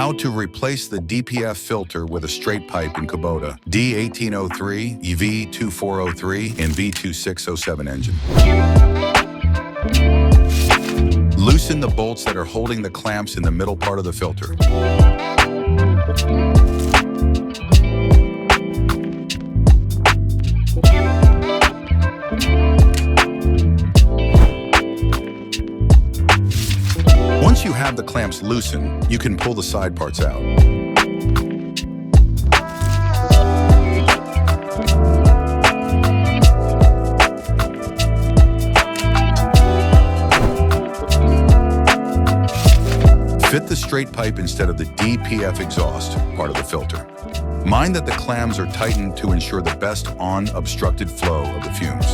How to replace the DPF filter with a straight pipe in Kubota D1803, V2403 and V2607 engine. Loosen the bolts that are holding the clamps in the middle part of the filter. Once you have the clamps loosened, you can pull the side parts out. Fit the straight pipe instead of the DPF exhaust part of the filter. Mind that the clams are tightened to ensure the best unobstructed flow of the fumes.